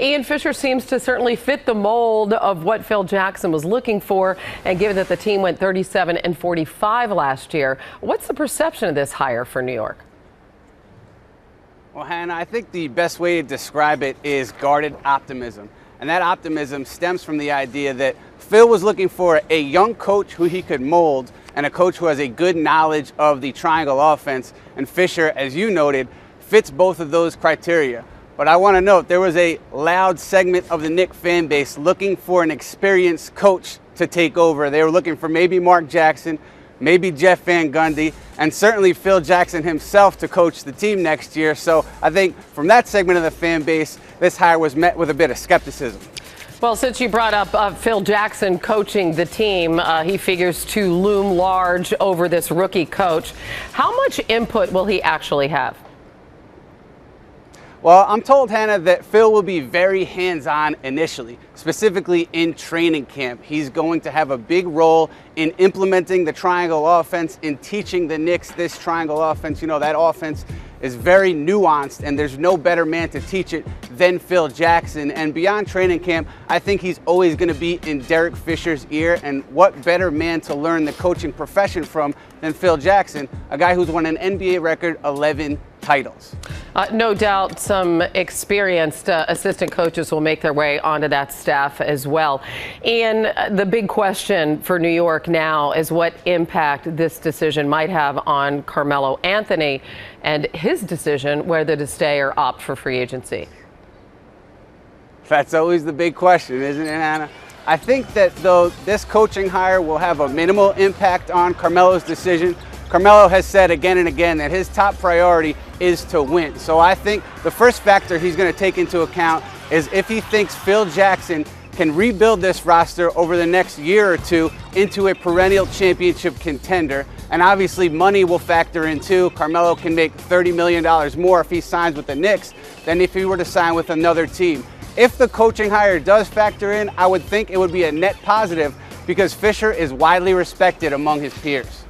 Ian, Fisher seems to certainly fit the mold of what Phil Jackson was looking for, and given that the team went 37-45 last year, what's the perception of this hire for New York? Well, Hannah, I think the best way to describe it is guarded optimism. And that optimism stems from the idea that Phil was looking for a young coach who he could mold and a coach who has a good knowledge of the triangle offense. And Fisher, as you noted, fits both of those criteria. But I want to note there was a loud segment of the Knicks fan base looking for an experienced coach to take over. They were looking for maybe Mark Jackson, maybe Jeff Van Gundy, and certainly Phil Jackson himself to coach the team next year. So I think from that segment of the fan base, this hire was met with a bit of skepticism. Well, since you brought up Phil Jackson coaching the team, he figures to loom large over this rookie coach. How much input will he actually have? Well, I'm told, Hannah, that Phil will be very hands-on initially, specifically in training camp. He's going to have a big role in implementing the triangle offense, in teaching the Knicks this triangle offense. You know, that offense is very nuanced, and there's no better man to teach it than Phil Jackson. And beyond training camp, I think he's always going to be in Derek Fisher's ear, and what better man to learn the coaching profession from than Phil Jackson, a guy who's won an NBA record 11 titles. No doubt some experienced assistant coaches will make their way onto that staff as well. And the big question for New York now is what impact this decision might have on Carmelo Anthony and his decision whether to stay or opt for free agency. That's always the big question, isn't it, Anna? I think that though this coaching hire will have a minimal impact on Carmelo's decision. Carmelo has said again and again that his top priority is to win. So I think the first factor he's going to take into account is if he thinks Phil Jackson can rebuild this roster over the next year or two into a perennial championship contender. And obviously money will factor in too. Carmelo can make $30 million more if he signs with the Knicks than if he were to sign with another team. If the coaching hire does factor in, I would think it would be a net positive because Fisher is widely respected among his peers.